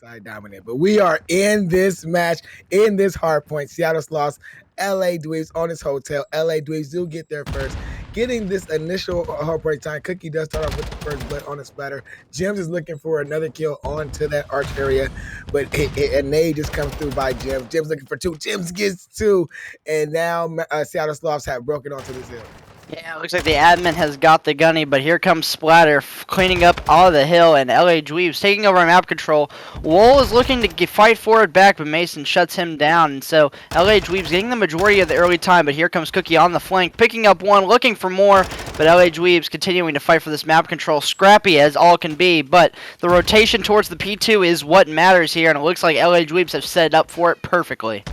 side dominant. But we are in this match, in this hard point. Seattle Sloths, LA Dweebs on his hotel. LA Dweebs do get there first. Getting this initial heartbreak time. Cookie does start off with the first blood on the splatter. Jims is looking for another kill onto that arch area, but a nade just comes through by Jims. Jims looking for two. Jims gets two, and now Seattle Sloths have broken onto this hill. Yeah, it looks like the admin has got the gunny, but here comes Splatter cleaning up all of the hill, and LA Dweebs taking over map control. Wool is looking to fight forward back, but Mason shuts him down, and so LA Dweebs getting the majority of the early time, but here comes Cookie on the flank, picking up one, looking for more, but LA Dweebs continuing to fight for this map control, scrappy as all can be, but the rotation towards the P2 is what matters here, and it looks like LA Dweebs have set up for it perfectly.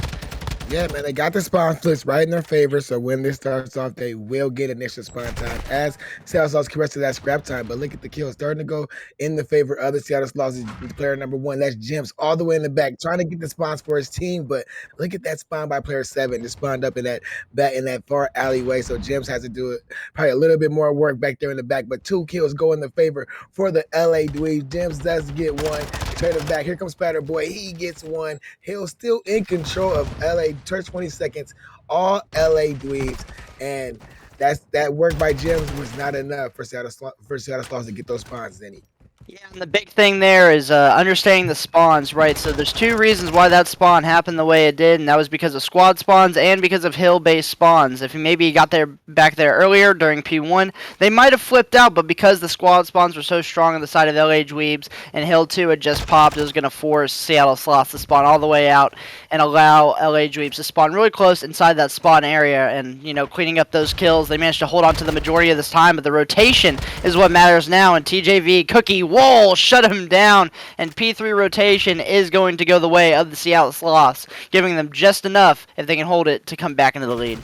Yeah, man, they got the spawn flips right in their favor, so when this starts off, they will get initial spawn time as Seattle Sloths caress to that scrap time. But look at the kill starting to go in the favor of the Seattle Sloths. Player number one, that's Jims, all the way in the back, trying to get the spawns for his team. But look at that spawn by player 7, just spawned up in that far alleyway. So Jims has to do it probably a little bit more work back there in the back. But 2 kills go in the favor for the LA Dweebs. Jims does get one. Trade it back. Here comes Spatter Boy. He gets one. He'll still in control of LA. 20 seconds. All LA Dweebs. And that work by Jims was not enough for Seattle Sloths to get those spawns any. Yeah, and the big thing there is understanding the spawns, right? So there's 2 reasons why that spawn happened the way it did, and that was because of squad spawns and because of hill-based spawns. If maybe got back there earlier during P1, they might have flipped out, but because the squad spawns were so strong on the side of LA Dweebs and Hill 2 had just popped, it was going to force Seattle Sloths to spawn all the way out and allow LA Dweebs to spawn really close inside that spawn area and, you know, cleaning up those kills. They managed to hold on to the majority of this time, but the rotation is what matters now, and TJV, Cookie, Wall shut him down, and P3 rotation is going to go the way of the Seattle Sloths, giving them just enough, if they can hold it, to come back into the lead.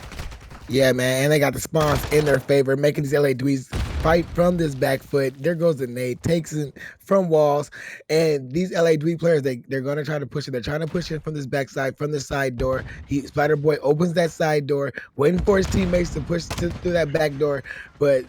Yeah, man, and they got the spawns in their favor, making these LA Dweebs fight from this back foot. There goes the nade, takes it from walls, and these LA Dweeb players, they're going to try to push it. They're trying to push it from this backside, from the side door. Spider Boy opens that side door, waiting for his teammates to push through that back door, but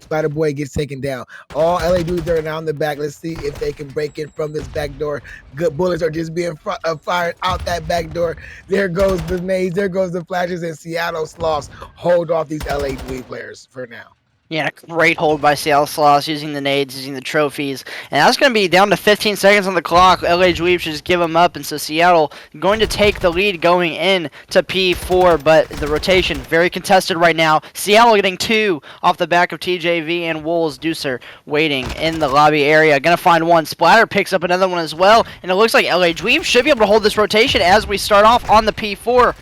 Spider Boy gets taken down. All LA Dweebs are now in the back. Let's see if they can break in from this back door. Good bullets are just being fired out that back door. There goes the nades, there goes the flashes, and Seattle Sloths hold off these LA Dweeb players for now. Yeah, a great hold by Seattle Sloths, using the nades, using the trophies. And that's going to be down to 15 seconds on the clock. LA Dweebs should just give them up, and so Seattle going to take the lead going in to P4, but the rotation very contested right now. Seattle getting 2 off the back of TJV and Wolves. Deucer waiting in the lobby area. Going to find one. Splatter picks up another one as well, and it looks like LA Dweebs should be able to hold this rotation as we start off on the P4.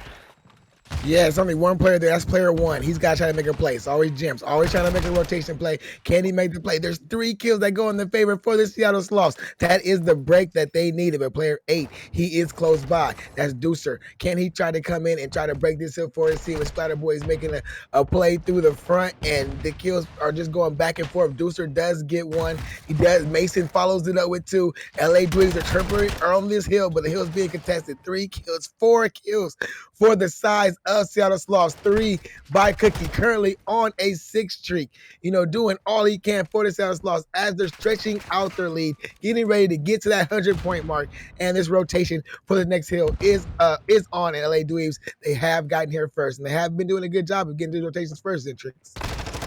Yeah, it's only one player there. That's player 1. He's got to try to make a play. It's always Jims. Always trying to make a rotation play. Can he make the play? There's 3 kills that go in the favor for the Seattle Sloths. That is the break that they needed. But player 8, he is close by. That's Deucer. Can he try to come in and try to break this hill for his team? And Splatter Boy is making a play through the front, and the kills are just going back and forth. Deucer does get one. He does. Mason follows it up with 2. LA Dweebs are tripling on this hill, but the hill's being contested. 3 kills, 4 kills for the size of Seattle Sloths. 3 by Cookie, currently on a 6 streak. You know, doing all he can for the Seattle Sloths as they're stretching out their lead, getting ready to get to that 100-point mark. And this rotation for the next hill is on. And LA Dweebs, they have gotten here first, and they have been doing a good job of getting these rotations first in tricks.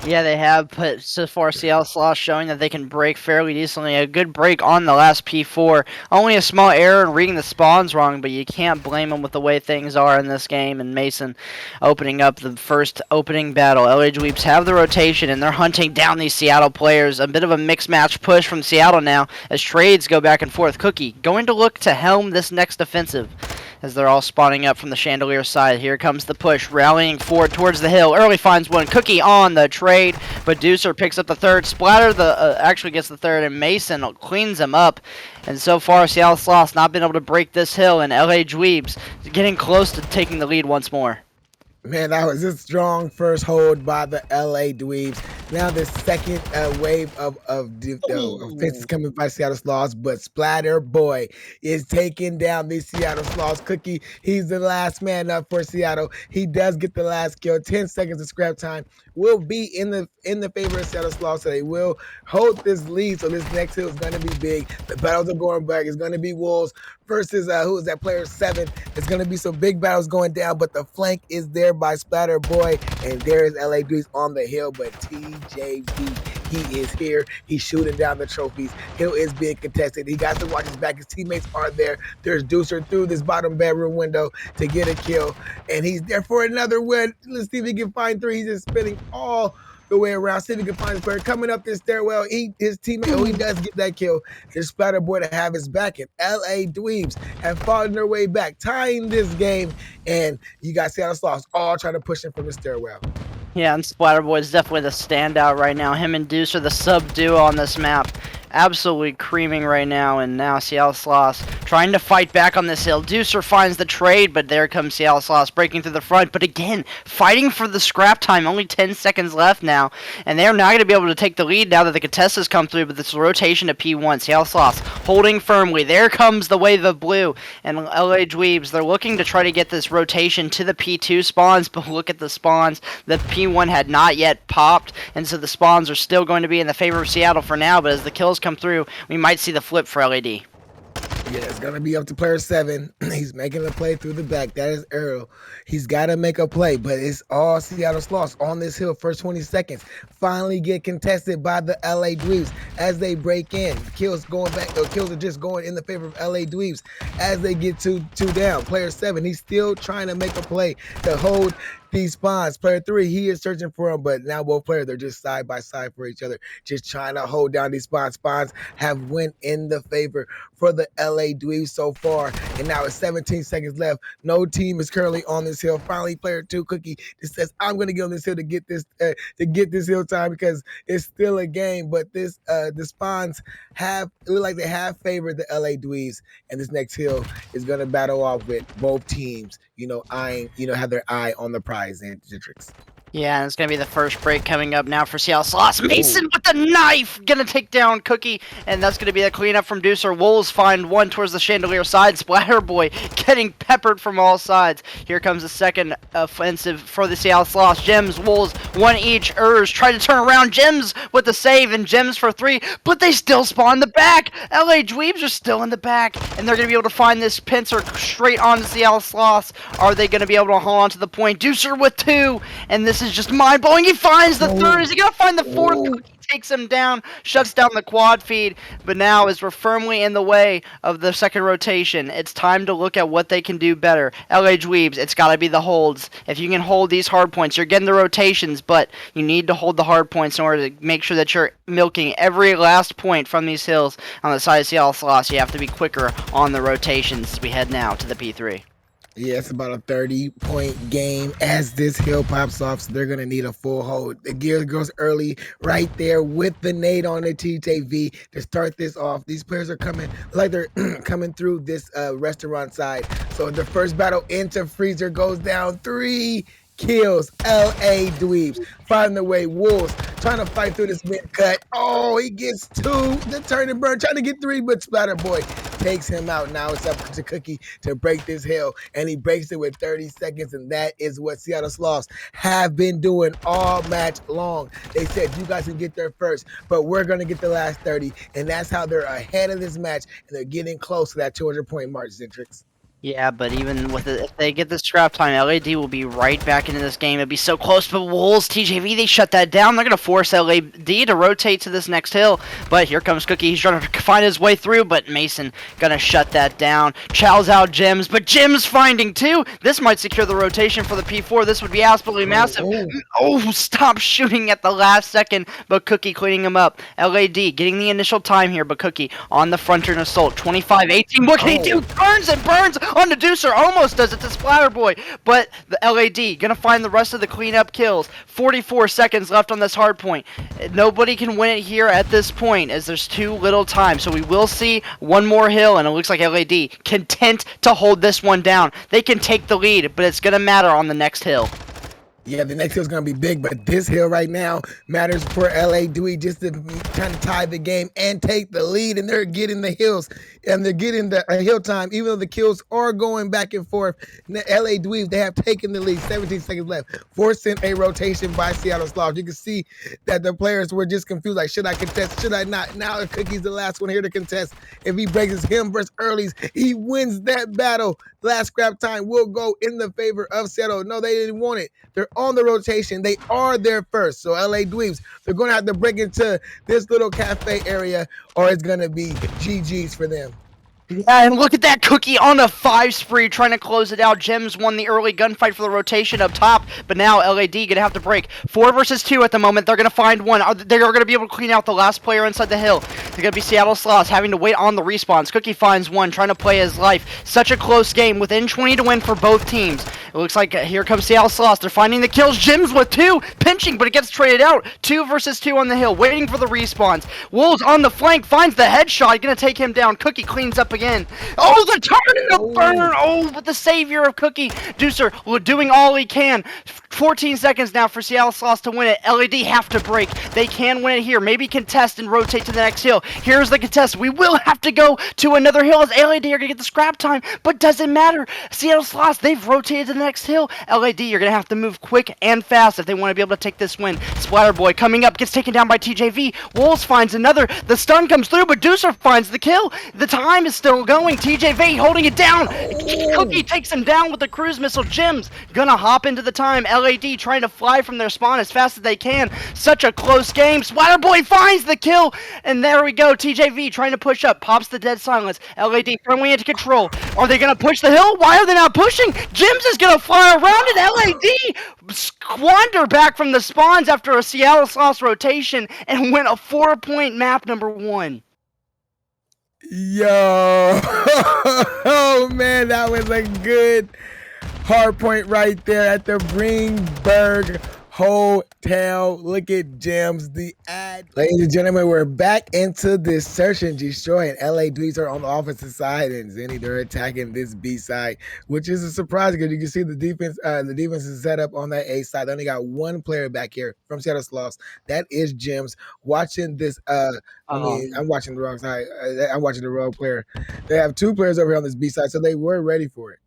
Yeah, they have, but so far Seattle Sloths showing that they can break fairly decently. A good break on the last P4. Only a small error in reading the spawns wrong, but you can't blame them with the way things are in this game. And Mason opening up the first opening battle. LA Dweebs have the rotation, and they're hunting down these Seattle players. A bit of a mixed match push from Seattle now as trades go back and forth. Cookie going to look to helm this next offensive, as they're all spawning up from the chandelier side. Here comes the push, rallying forward towards the hill. Early finds one. Cookie on the trade, but Deucer picks up the third. Splatter actually gets the third, and Mason cleans him up. And so far, Seattle Sloths not been able to break this hill, and LA Dweebs getting close to taking the lead once more. Man, that was a strong first hold by the LA Dweebs. Now the second wave of offenses coming by Seattle Sloths, but Splatter Boy is taking down the Seattle Sloths. Cookie, he's the last man up for Seattle. He does get the last kill. 10 seconds of scrap time will be in the favor of Seattle Sloths, so they will hold this lead. So this next hill is going to be big. The battles are going back. It's going to be Wolves versus who is that player 7. It's going to be some big battles going down, but the flank is there by Splatter Boy, and there is LA Dweebs on the hill, but TJV, he is here. He's shooting down the trophies. Hill is being contested. He got to watch his back. His teammates are there. There's Deucer through this bottom bedroom window to get a kill, and he's there for another win. Let's see if he can find 3. He's just spinning all the way around. See if he can find his player. Coming up this stairwell, his teammate, he does get that kill. His Splatter Boy to have his back, and LA Dweebs have fallen their way back, tying this game, and you got Seattle Sloths all trying to push him from the stairwell. Yeah, and Splatterboy is definitely the standout right now. Him and Deuce are the sub-duo on this map. Absolutely creaming right now, and now Seattle Sloths trying to fight back on this hill. Deucer finds the trade, but there comes Seattle Sloths breaking through the front. But again, fighting for the scrap time. Only 10 seconds left now, and they're not going to be able to take the lead now that the contest has come through. But this rotation to P1, Seattle Sloths holding firmly. There comes the wave of blue, and LA Dweebs, they're looking to try to get this rotation to the P2 spawns. But look at the spawns. The P1 had not yet popped, and so the spawns are still going to be in the favor of Seattle for now. But as the kills come through, we might see the flip for LAD. Yeah, it's going to be up to player 7. He's making a play through the back. That is Earl. He's got to make a play, but it's all Seattle Sloths on this hill. First 20 seconds finally get contested by the LA Dweebs as they break in. Kills going back. Kills are just going in the favor of LA Dweebs as they get two down. Player 7, he's still trying to make a play to hold these spawns. Player 3, he is searching for them, but now both players, they're just side by side for each other, just trying to hold down these spawns. Spawns have went in the favor for the LA Dweebs so far, and now it's 17 seconds left. No team is currently on this hill. Finally, player 2, Cookie, just says, I'm going to get on this hill to get this hill time because it's still a game, but the spawns look like they have favored the LA Dweebs, and this next hill is going to battle off with both teams, have their eye on the prize and Citrix. Yeah, and it's going to be the first break coming up now for Seattle Sloths. Mason with the knife! Going to take down Cookie, and that's going to be the cleanup from Deucer. Wolves find one towards the chandelier side. Splatterboy getting peppered from all sides. Here comes the second offensive for the Seattle Sloths. Gems, Wolves, one each. Try to turn around. Gems with the save, and Gems for 3, but they still spawn the back. LA Dweebs are still in the back, and they're going to be able to find this pincer straight on the Seattle Sloths. Are they going to be able to hold on to the point? Deucer with 2, and this is just mind-blowing. He finds the 3rd. Is he going to find the 4th? Cookie takes him down, shuts down the quad feed, but now as we're firmly in the way of the second rotation, it's time to look at what they can do better. LA Dweebs, it's got to be the holds. If you can hold these hard points, you're getting the rotations, but you need to hold the hard points in order to make sure that you're milking every last point from these hills on the side of Seattle Sloths. You have to be quicker on the rotations as we head now to the P3. Yeah, it's about a 30-point game as this hill pops off, so they're going to need a full hold. The gear goes early right there with the nade on the TJV to start this off. These players are coming like they're coming through this restaurant side. So the first battle into Freezer goes down. 3 kills. LA Dweebs finding their way. Wolves trying to fight through this mid cut. Oh, he gets 2. The turn and burn, trying to get 3, but Splatterboy takes him out. Now it's up to Cookie to break this hill, and he breaks it with 30 seconds, and that is what Seattle Sloths have been doing all match long. They said, you guys can get there first, but we're going to get the last 30, and that's how they're ahead of this match, and they're getting close to that 200-point mark, Citrix. Yeah, but even with it, if they get the scrap time, LAD will be right back into this game. It'd be so close, but Wolves, TJV, they shut that down. They're going to force LAD to rotate to this next hill, but here comes Cookie. He's trying to find his way through, but Mason going to shut that down. Chow's out Gems, but Gems finding 2. This might secure the rotation for the P4. This would be absolutely massive. Oh, stop shooting at the last second, but Cookie cleaning him up. LAD getting the initial time here, but Cookie on the front turn assault. 25-18. What can he do? Turns and burns on the Deucer, almost does it to Splatterboy, but the LAD gonna find the rest of the cleanup kills. 44 seconds left on this hard point. Nobody can win it here at this point as there's too little time, so we will see one more hill, and it looks like LAD content to hold this one down. They can take the lead, but it's gonna matter on the next hill. Yeah, the next hill is going to be big, but this hill right now matters for LA Dewey just to kind of tie the game and take the lead. And they're getting the hills and they're getting the hill time, even though the kills are going back and forth. LA Dweebs, they have taken the lead, 17 seconds left, forcing a rotation by Seattle Sloths. You can see that the players were just confused, like, should I contest? Should I not? Now Cookie's the last one here to contest. If he breaks him versus Early's, he wins that battle. Last scrap time will go in the favor of Seattle. No, they didn't want it. They're on the rotation. They are there first. So LA Dweebs, they're going to have to break into this little cafe area or it's going to be GG's for them. Yeah, and look at that Cookie on a 5 spree trying to close it out. Gems won the early gunfight for the rotation up top, but now LAD gonna have to break. 4 versus 2 at the moment. They're gonna find one. They are gonna be able to clean out the last player inside the hill. They're gonna be Seattle Sloths having to wait on the respawns. Cookie finds one, trying to play his life. Such a close game, within 20 to win for both teams. It looks like here comes Seattle Sloths. They're finding the kills. Gems with 2, pinching, but it gets traded out. 2 versus 2 on the hill, waiting for the respawns. Wolves on the flank, finds the headshot, gonna take him down. Cookie cleans up again. Oh, the turn and the burn! Oh, but the savior of Cookie, Deucer, doing all he can. 14 seconds now for Seattle Sloths to win it. LED have to break. They can win it here. Maybe contest and rotate to the next hill. Here's the contest. We will have to go to another hill as LED are going to get the scrap time, but doesn't matter. Seattle Sloths, they've rotated to the next hill. LED, you're going to have to move quick and fast if they want to be able to take this win. Splatterboy coming up, gets taken down by TJV. Wolves finds another. The stun comes through, but Deucer finds the kill. The time is still going. TJV holding it down. Cookie takes him down with the cruise missile. Gems gonna hop into the time. LAD trying to fly from their spawn as fast as they can. Such a close game. Splatterboy finds the kill. And there we go. TJV trying to push up. Pops the dead silence. LAD firmly into control. Are they gonna push the hill? Why are they not pushing? Gems is gonna fly around it. LAD squander back from the spawns after a Seattle Sloths rotation and win a 4-point map number 1. Yo, oh man, that was a good hard point right there at the Bringberg Hotel. Look at Gems, the ad. Ladies and gentlemen, we're back into this search and destroy, and LA Dweebs are on the offensive side, and Zenny, they're attacking this B side, which is a surprise because you can see the defense is set up on that A side. They only got one player back here from Seattle Sloths. That is Gems. Watching this, I'm watching the wrong side. I'm watching the wrong player. They have 2 players over here on this B side, so they were ready for it.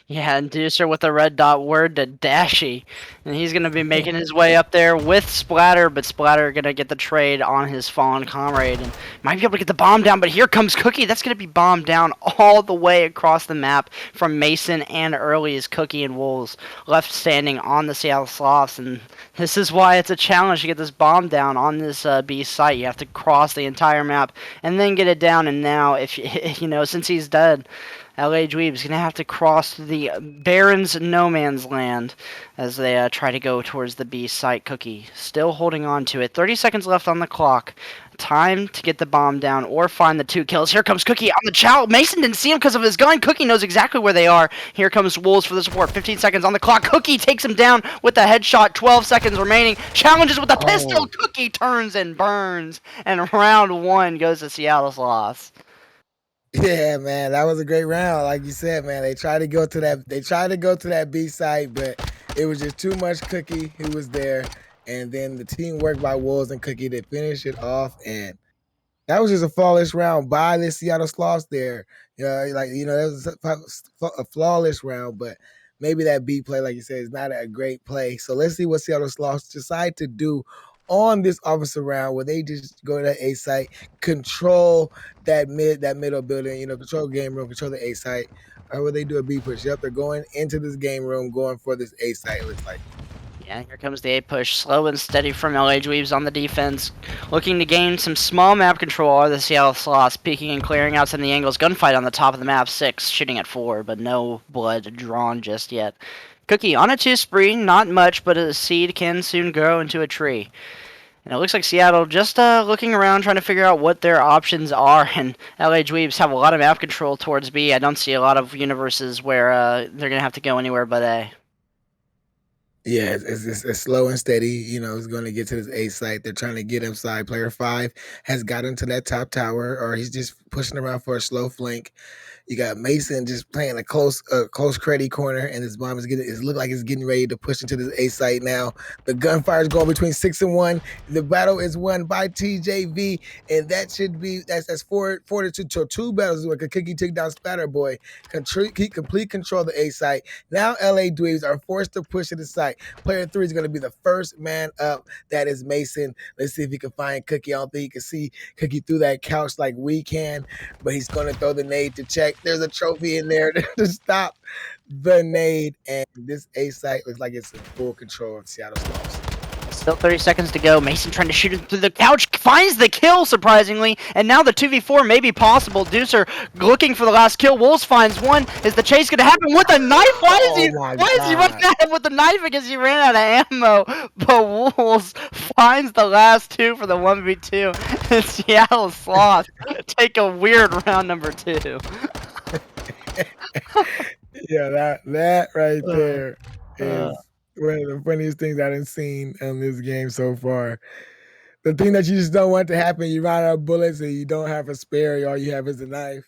Yeah, and Deucer with a red dot word to Dashy. And he's going to be making his way up there with Splatter, but Splatter going to get the trade on his fallen comrade and might be able to get the bomb down, but here comes Cookie. That's going to be bombed down all the way across the map from Mason and Early as Cookie and Wolves left standing on the Seattle Sloths. And this is why it's a challenge to get this bomb down on this B site. You have to cross the entire map and then get it down. And now, if you know, since he's dead, LA Dweebs gonna have to cross the Barrens no man's land as they try to go towards the B site. Cookie still holding on to it. 30 seconds left on the clock. Time to get the bomb down or find the 2 kills. Here comes Cookie on the chow. Mason didn't see him because of his gun. Cookie knows exactly where they are. Here comes Wolves for the support. 15 seconds on the clock. Cookie takes him down with a headshot. 12 seconds remaining. Challenges with a pistol. Cookie turns and burns. And round 1 goes to Seattle Sloths. Yeah, man, that was a great round. Like you said, man, they tried to go to that B site, but it was just too much Cookie who was there. And then the teamwork by Wolves and Cookie to finish it off. And that was just a flawless round by the Seattle Sloths there. That was a flawless round, but maybe that B play, like you said, is not a great play. So let's see what Seattle Sloths decide to do on this offensive round where they just go to that A site, control that middle building, control the game room, control the A site, or will they do a B push? Yep, they're going into this game room, going for this A site, it looks like. Yeah, here comes the A push, slow and steady from LA Dweebs on the defense. Looking to gain some small map control are the Seattle Sloths, peeking and clearing out some of the angles. Gunfight on the top of the map, 6, shooting at 4, but no blood drawn just yet. Cookie on a 2 spree, not much, but a seed can soon grow into a tree. And it looks like Seattle just looking around, trying to figure out what their options are. And LA Dweebs have a lot of map control towards B. I don't see a lot of universes where they're going to have to go anywhere but A. Yeah, it's slow and steady. It's going to get to this A site. They're trying to get inside. Player 5 has got into that top tower, or he's just pushing around for a slow flank. You got Mason just playing a close credit corner, and this bomb is look like it's getting ready to push into this A site now. The gunfire is going between 6 and 1. The battle is won by TJV, and that should be that's four to two battles where Cookie took down Spatterboy. Complete control of the A site. Now LA Dweebs are forced to push to the site. Player 3 is going to be the first man up. That is Mason. Let's see if he can find Cookie. I don't think he can see Cookie through that couch like we can, but he's going to throw the nade to check. There's a trophy in there to stop the nade, and this A site looks like it's in full control of Seattle Sloths. Still 30 seconds to go. Mason trying to shoot it through the couch, finds the kill, surprisingly, and now the 2v4 may be possible. Deucer looking for the last kill. Wolves finds one. Is the chase going to happen with a knife? Why is he running at him with the knife? Because he ran out of ammo. But Wolves finds the last two for the 1v2. And Seattle Sloths take a weird round number 2. Yeah, that right there is one of the funniest things I've seen in this game so far. The thing that you just don't want to happen, you run out of bullets and you don't have a spare, all you have is a knife.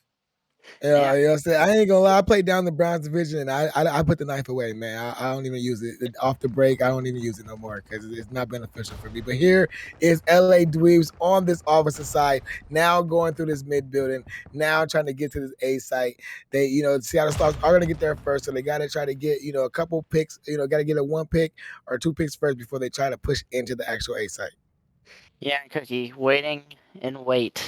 Yeah, you know what I'm saying? I ain't gonna lie, I played down the Browns division and I put the knife away, man. I don't even use it. Off the break, I don't even use it no more because it's not beneficial for me. But here is LA Dweebs on this opposite side, now going through this mid building, now trying to get to this A site. They, Seattle Stars are gonna get there first, so they gotta try to get, a couple picks, gotta get a 1 pick or 2 picks first before they try to push into the actual A site. Yeah, Cookie, waiting and wait.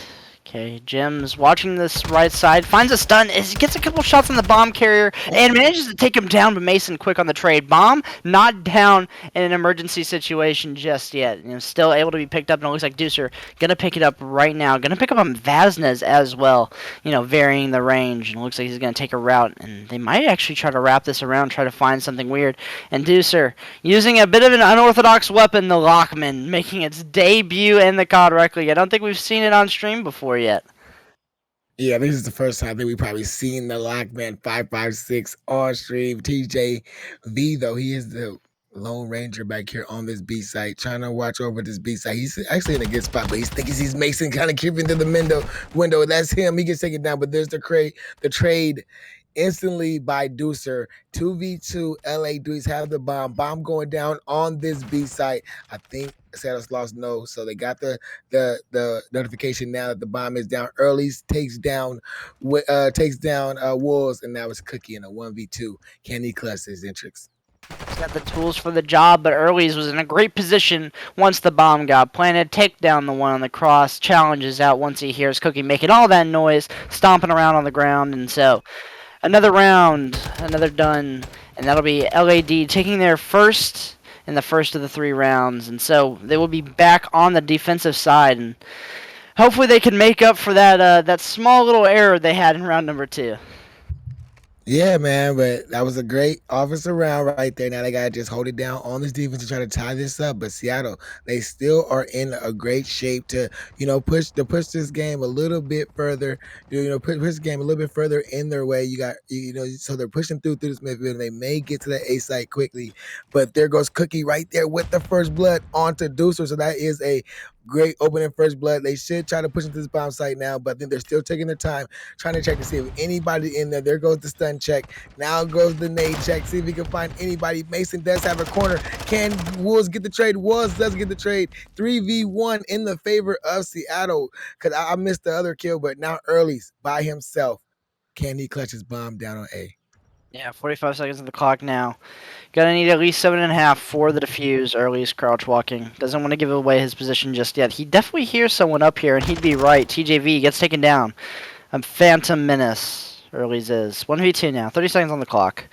Okay, Jim's watching this right side, finds a stun, he gets a couple shots on the bomb carrier, and manages to take him down, but Mason quick on the trade. Bomb not down in an emergency situation just yet. Still able to be picked up, and it looks like Deucer gonna pick it up right now. Gonna pick up on Vaznez as well, varying the range, and it looks like he's gonna take a route, and they might actually try to wrap this around, try to find something weird. And Deucer, using a bit of an unorthodox weapon, the Lockman, making its debut in the COD Rec League. I don't think we've seen it on stream before yet. Yeah, this is the first time that we probably seen the Lockman 556 on stream. TJV, though, he is the Lone Ranger back here on this B site, trying to watch over this B site. He's actually in a good spot, but he thinks he's Mason kind of creeping to the window. That's him. He gets taken down, but there's the trade instantly by Deucer. 2v2 LA Dweebs have the bomb going down on this B site. I think Seattle Sloths know, so they got the notification now that the bomb is down. Early's takes down Wolves, and now it's Cookie in a 1v2. Can he clutch his entrance? He's got the tools for the job, but Early's was in a great position once the bomb got planted. Take down the one on the cross, challenges out once he hears Cookie making all that noise, stomping around on the ground, and so another round, another done, and that'll be LAD taking their first in the first of the 3 rounds, and so they will be back on the defensive side, and hopefully they can make up for that small little error they had in round number 2. Yeah, man, but that was a great offensive round right there. Now they gotta just hold it down on this defense to try to tie this up. But Seattle, they still are in a great shape to, push this game a little bit further. Push this game a little bit further in their way. You got, so they're pushing through this midfield. They may get to the A site quickly, but there goes Cookie right there with the first blood onto Deucer. So that is a great opening first blood. They should try to push into this bomb site now, but then they're still taking their time, trying to check to see if anybody in there. There goes the stun check. Now goes the nade check. See if he can find anybody. Mason does have a corner. Can Wolves get the trade? Wolves does get the trade. 3v1 in the favor of Seattle, because I missed the other kill, but now Early's by himself. Can he clutch his bomb down on A? Yeah, 45 seconds on the clock now. Gonna need at least 7.5 for the defuse. Early's crouch walking. Doesn't want to give away his position just yet. He definitely hears someone up here, and he'd be right. TJV gets taken down. A Phantom Menace. Early's is. 1v2 now. 30 seconds on the clock.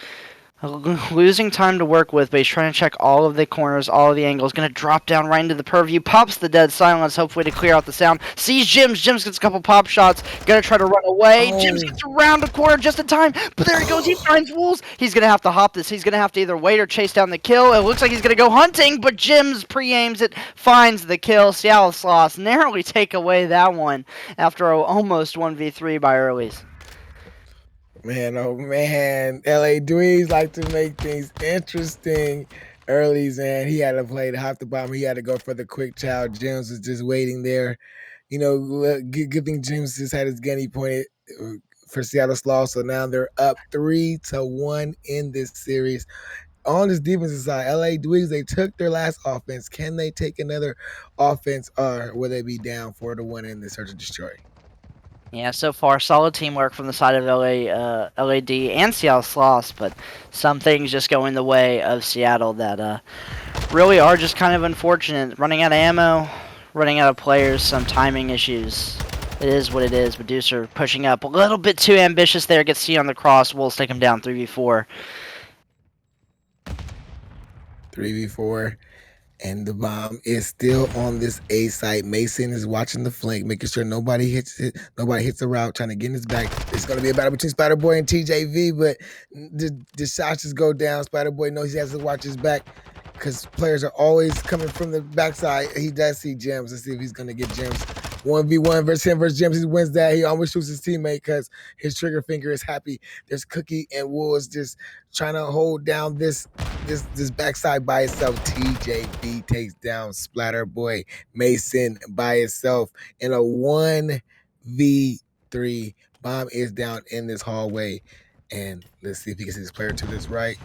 Losing time to work with, but he's trying to check all of the corners, all of the angles. Gonna drop down right into the purview. Pops the dead silence, hopefully to clear out the sound. Sees Jims. Jims gets a couple pop shots. Gonna try to run away. Jims gets around the corner just in time. But there he goes. He finds Wolves. He's gonna have to hop this. He's gonna have to either wait or chase down the kill. It looks like he's gonna go hunting, but Jims pre-aims it, finds the kill. Seattle Sloths narrowly take away that one after a almost 1v3 by Early's. Man, oh man, LA Dweebs like to make things interesting. Early's, man, he had to play the hop the bomb. He had to go for the quick child. James was just waiting there. Good thing James just had his gun. He pointed for Seattle Sloths. So now they're up 3-1 in this series. On this defensive side, LA Dweebs, they took their last offense. Can they take another offense, or will they be down 4-1 in the search and destroy? Yeah, so far solid teamwork from the side of LAD and Seattle Sloths, but some things just going the way of Seattle that really are just kind of unfortunate. Running out of ammo, running out of players, some timing issues. It is what it is. Medusa pushing up a little bit too ambitious there. Gets C on the cross. Wolves take him down 3v4. 3v4. And the bomb is still on this A site. Mason is watching the flank, making sure nobody hits it, nobody hits the route, trying to get in his back. It's going to be a battle between Spider Boy and TJV, but the shots just go down. Spider Boy knows he has to watch his back because players are always coming from the backside. He does see Gems. Let's see if he's going to get Gems. 1v1 versus him versus Gems. He wins that. He almost shoots his teammate because his trigger finger is happy. There's Cookie and Wolves just trying to hold down this backside by itself. TJV takes down Splatter Boy Mason by itself in a 1v3. Bomb is down in this hallway. And let's see if he can see this player to this right.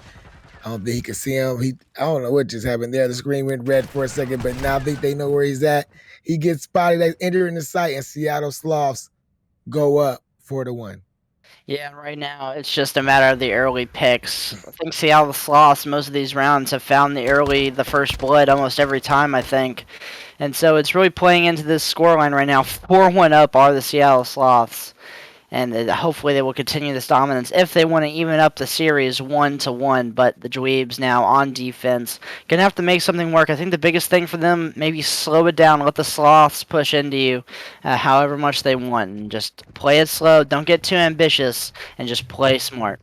I don't think he can see him. I don't know what just happened there. The screen went red for a second, but now I think they know where he's at. He gets spotted as entering the site, and Seattle Sloths go up 4-1. Yeah, right now it's just a matter of the early picks. I think Seattle Sloths, most of these rounds have found the first blood almost every time, I think. And so it's really playing into this scoreline right now. 4-1 up are the Seattle Sloths. And hopefully they will continue this dominance if they want to even up the series 1-1. But the Dweebs now on defense gonna have to make something work. I think the biggest thing for them, maybe slow it down, let the Sloths push into you, however much they want, and just play it slow. Don't get too ambitious, and just play smart.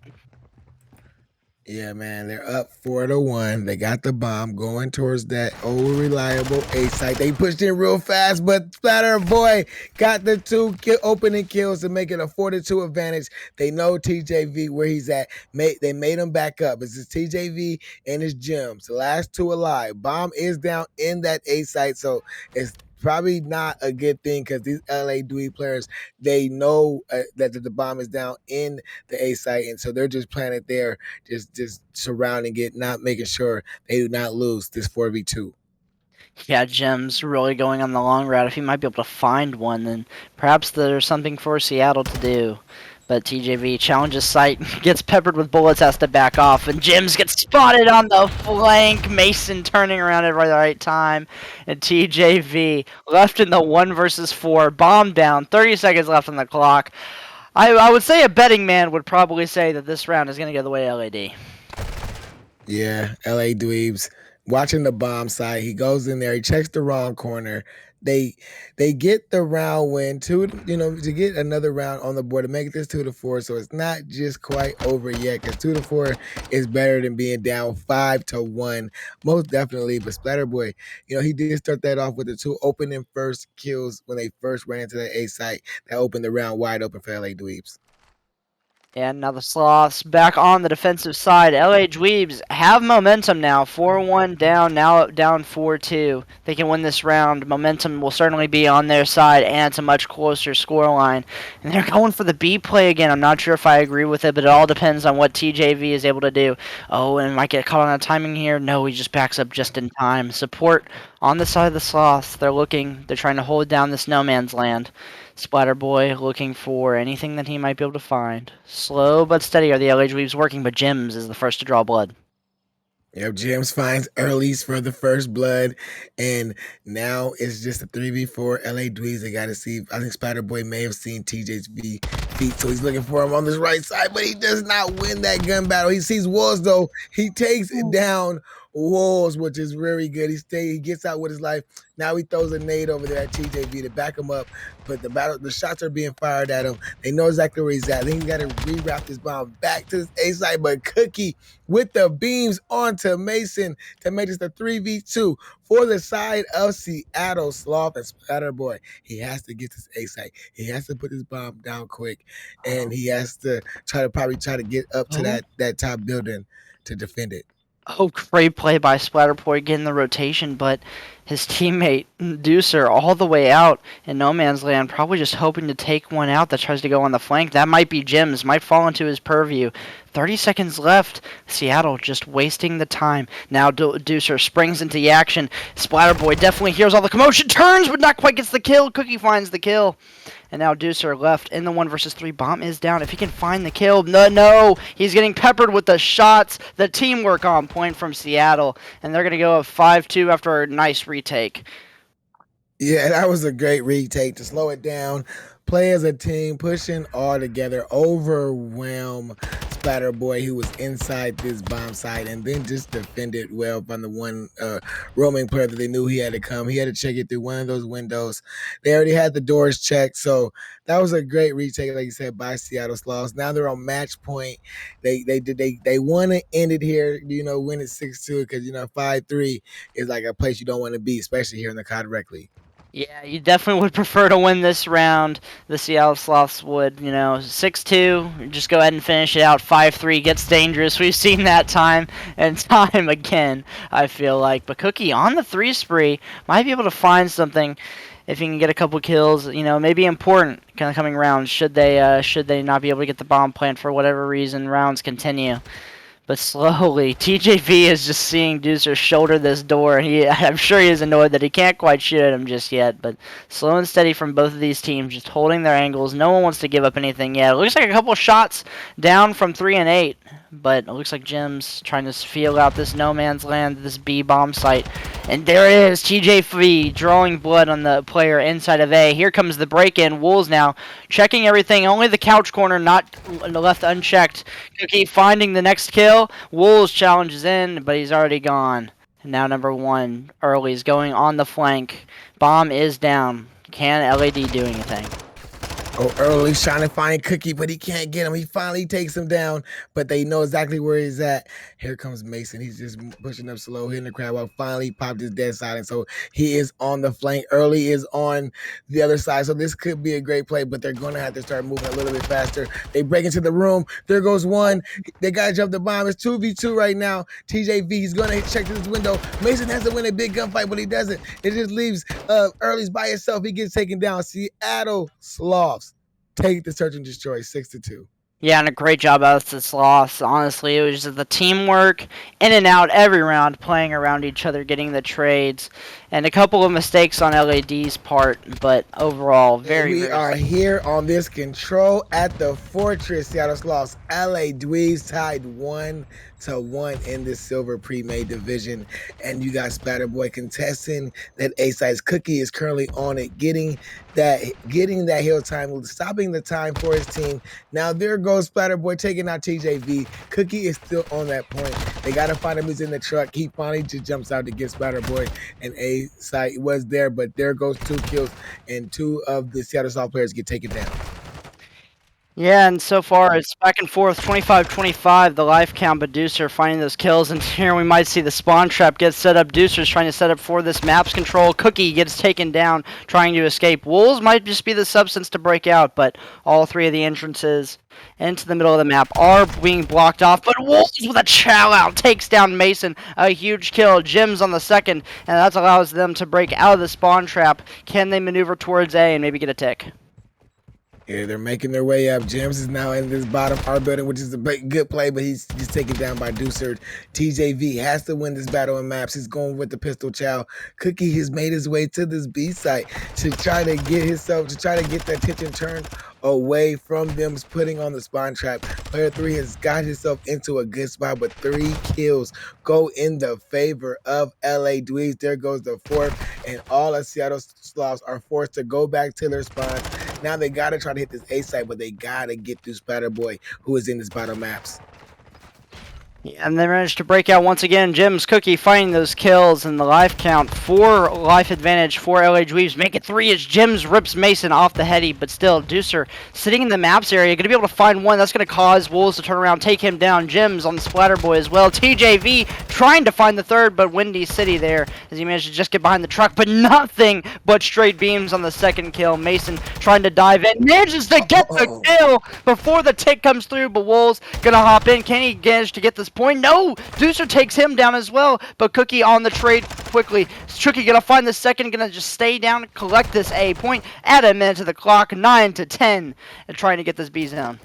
Yeah, man, they're up 4-1. They got the bomb going towards that old reliable A site. They pushed in real fast, but Splatter Boy got the two opening kills to make it a 4-2 advantage. They know TJV where he's at. They made him back up. It's just TJV and his Gems. The last two alive. Bomb is down in that A site, so it's probably not a good thing because these LA Dweeb players, they know that the bomb is down in the A site, and so they're just playing it there, just surrounding it, not making sure they do not lose this 4v2. Yeah, Jim's really going on the long route. If he might be able to find one, then perhaps there's something for Seattle to do. But TJV challenges site, gets peppered with bullets, has to back off, and Jims gets spotted on the flank. Mason turning around at the right time, and TJV left in the 1 versus 4, bomb down, 30 seconds left on the clock. I would say a betting man would probably say that this round is going to go the way of LAD. Yeah, LA Dweebs watching the bomb side. He goes in there, he checks the wrong corner. They get the round win to get another round on the board to make this 2-4. So it's not just quite over yet because 2-4 is better than being down 5-1, most definitely. But Splatter Boy, he did start that off with the two opening first kills when they first ran into the A site that opened the round wide open for LA Dweebs. And now the Sloths back on the defensive side. LA Dweebs have momentum now. 4-1 down, now up down 4-2. They can win this round. Momentum will certainly be on their side, and it's a much closer scoreline. And they're going for the B play again. I'm not sure if I agree with it, but it all depends on what TJV is able to do. Oh, and might get caught on the timing here. No, he just backs up just in time. Support on the side of the Sloths. They're trying to hold down this no man's land. Splatter Boy looking for anything that he might be able to find. Slow but steady are the LA Dweebs working, but Jims is the first to draw blood. Yep, James finds earlies for the first blood, and now it's just a 3v4. LA Dweebs, they got to see. I think Spider Boy may have seen TJ's feet, so he's looking for him on this right side, but he does not win that gun battle. He sees Wolves, though. He takes down Wolves, which is very good. He gets out with his life. Now he throws a nade over there at TJV to back him up, but the shots are being fired at him. They know exactly where he's at. Then he's got to reroute this bomb back to his A side, but Cookie with the beams onto Mason to make this a 3v2 for the side of Seattle Sloth and Splatter Boy. He has to get this A site. He has to put this bomb down quick, and he has to try to get up to that top building to defend it. Oh, great play by Splatterboy getting the rotation, but his teammate Deucer all the way out in no man's land, probably just hoping to take one out that tries to go on the flank. That might be Jim's, might fall into his purview. 30 seconds left. Seattle just wasting the time. Now Deucer springs into the action. Splatterboy definitely hears all the commotion, turns, but not quite gets the kill. Cookie finds the kill. And now Deucer left in the 1 versus 3. Bomb is down. If he can find the kill, no, he's getting peppered with the shots. The teamwork on point from Seattle, and they're gonna go up 5-2 after a nice retake. Yeah, that was a great retake to slow it down. Play as a team, pushing all together, overwhelm Splatterboy, who was inside this bomb site, and then just defended well from the one roaming player that they knew he had to come. He had to check it through one of those windows. They already had the doors checked, so that was a great retake, like you said, by Seattle Sloths. Now they're on match point. They want to end it here, win it 6-2 because 5-3 is like a place you don't want to be, especially here in the COD Rec League. Yeah, you definitely would prefer to win this round. The Seattle Sloths would, 6-2, just go ahead and finish it out. 5-3 gets dangerous. We've seen that time and time again, I feel like. But Cookie on the 3 spree might be able to find something if he can get a couple kills, maybe important kind of coming rounds should they not be able to get the bomb plant for whatever reason. Rounds continue. But slowly, TJV is just seeing Deucer shoulder this door. I'm sure he is annoyed that he can't quite shoot at him just yet. But slow and steady from both of these teams, just holding their angles. No one wants to give up anything yet. It looks like a couple shots down from 3 and 8. But it looks like Jim's trying to feel out this no man's land, this B bomb site. And there it is, TJV drawing blood on the player inside of A. Here comes the break-in. Wolves now checking everything. Only the couch corner not left unchecked. Cookie finding the next kill. Wolves challenges in, but he's already gone. And now number 1, Early's going on the flank. Bomb is down. Can LAD do anything? Oh, Early's trying to find Cookie, but he can't get him. He finally takes him down, but they know exactly where he's at. Here comes Mason. He's just pushing up slow, hitting the crowd while finally popped his dead side. And so he is on the flank. Early is on the other side. So this could be a great play, but they're going to have to start moving a little bit faster. They break into the room. There goes one. They got to jump the bomb. It's 2v2 right now. TJV, he's going to check this window. Mason has to win a big gunfight, but he doesn't. It just leaves Early's by himself. He gets taken down. Seattle Sloths take the search and destroy 6-2. Yeah, and a great job out of the Sloths. Honestly, it was just the teamwork, in and out every round, playing around each other, getting the trades, and a couple of mistakes on LAD's part, but overall, We are here on this control at the Fortress. Seattle Sloths, LA Dweebs tied 1-1 in the Silver Premade Division, and you got Splatterboy contesting that A size. Cookie is currently on it, getting that hill time, stopping the time for his team. Now there goes Splatterboy taking out TJV. Cookie is still on that point. They got to find him. He's in the truck. He finally just jumps out to get Splatterboy, and A side was there, but there goes 2 kills, and 2 of the Seattle Sloths players get taken down. Yeah, and so far it's back and forth, 25-25, the life count, but Deucer finding those kills, and here we might see the spawn trap get set up. Deucer's trying to set up for this maps control. Cookie gets taken down, trying to escape. Wolves might just be the substance to break out, but all 3 of the entrances into the middle of the map are being blocked off, but Wolves with a chow out takes down Mason. A huge kill. Jim's on the second, and that allows them to break out of the spawn trap. Can they maneuver towards A and maybe get a tick? Yeah, they're making their way up. James is now in this bottom R building, which is a good play, but he's just taken down by Deucer. TJV has to win this battle in maps. He's going with the pistol chow. Cookie has made his way to this B site to try to get the attention turned away from them putting on the spawn trap. Player 3 has got himself into a good spot, but 3 kills go in the favor of LA Dweebs. There goes the 4th, and all of Seattle Sloths are forced to go back to their spawns. Now they got to try to hit this A site, but they got to get through Splatterboy, who is in this battle maps. Yeah, and they managed to break out once again. Jim's Cookie finding those kills and the life count. 4 life advantage for LA Dweebs. Make it 3 as Jim's rips Mason off the heady, but still, Deucer sitting in the maps area. Going to be able to find one. That's going to cause Wolves to turn around, take him down. Jim's on the Splatterboy as well. TJV trying to find the 3rd, but Windy City there as he managed to just get behind the truck, but nothing but straight beams on the 2nd kill. Mason trying to dive in. Manages to get the kill before the tick comes through, but Wolves going to hop in. Can he manage to get this point. No! Deucer takes him down as well, but Cookie on the trade quickly. Cookie gonna find the second, gonna just stay down, collect this A point, add a minute to the clock, 9-10, and trying to get this B zone.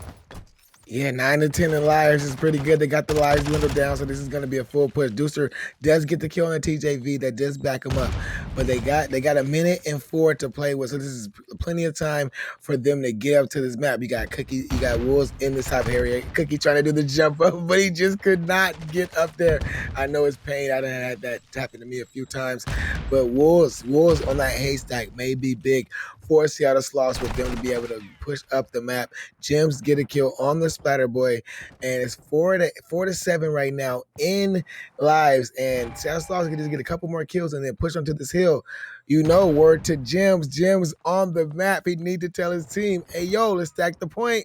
Yeah, 9-10 in lives is pretty good. They got the lives dwindled down, so this is going to be a full push. Deucer does get the kill on the TJV. That does back him up, but they got a minute and 4 to play with, so this is plenty of time for them to get up to this map. You got Cookie, you got Wolves in this top area. Cookie trying to do the jump up, but he just could not get up there. I know it's pain. I done had that happen to me a few times, but Wolves on that haystack may be big for Seattle Sloths with them to be able to push up the map. Gems get a kill on the Splatter Boy, and it's 4-7 right now in lives. And Seattle Sloths can just get a couple more kills and then push onto this hill. You know, word to Gems. Gems on the map. He need to tell his team, hey, yo, let's stack the point.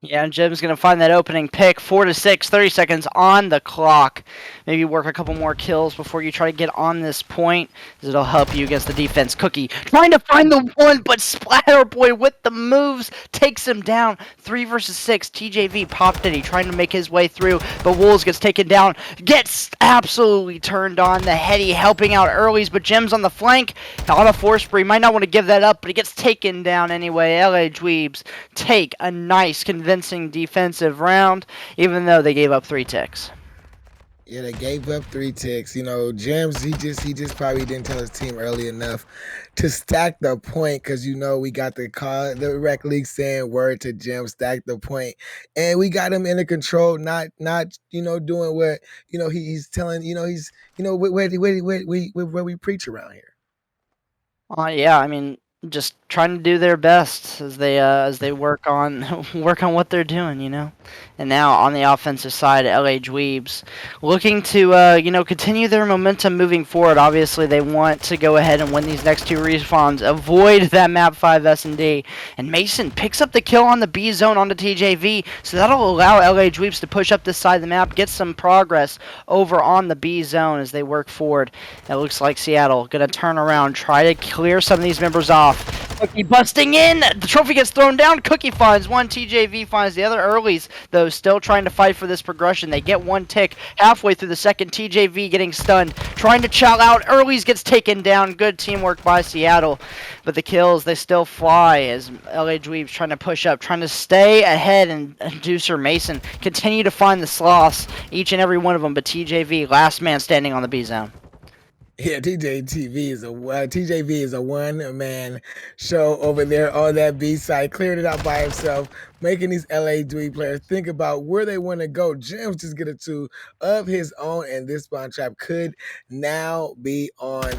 Yeah, and Jim's going to find that opening pick. 4-6, 30 seconds on the clock. Maybe work a couple more kills before you try to get on this point, as it'll help you against the defense. Cookie trying to find the one, but Splatter Boy with the moves takes him down. 3 versus 6. TJV popped it. He trying to make his way through, but Wolves gets taken down. Gets absolutely turned on. The Heady helping out earlies, but Jim's on the flank. On a force spree. Might not want to give that up, but he gets taken down anyway. LA Dweebs take a nice, convincing defensive round, even though they gave up 3 ticks. Yeah, they gave up 3 ticks. You know, Gems, he just probably didn't tell his team early enough to stack the point, because you know we got the rec league saying word to Gems, stack the point, and we got him under control, not doing what he's telling, he's where we preach around here. Yeah, I mean, just trying to do their best as they work on what they're doing, And now on the offensive side, LA Dweebs looking to continue their momentum moving forward. Obviously, they want to go ahead and win these next 2 respawns, avoid that map 5 S&D, and Mason picks up the kill on the B zone on the TJV, so that'll allow LA Dweebs to push up this side of the map, get some progress over on the B zone as they work forward. It looks like Seattle gonna turn around, try to clear some of these members off. Cookie busting in, the trophy gets thrown down. Cookie finds one, TJV finds the other. Earlies, though, still trying to fight for this progression. They get 1 tick halfway through the second. TJV getting stunned, trying to chow out. Earlies gets taken down. Good teamwork by Seattle, but the kills, they still fly as LA Dweebs trying to push up, trying to stay ahead, and Deucer Mason continue to find the Sloths, each and every one of them, but TJV last man standing on the B zone. Yeah, TJV is a one-man show over there on that B side, clearing it out by himself, making these LA Dweeb players think about where they want to go. Gems just get a 2 of his own, and this spawn trap could now be on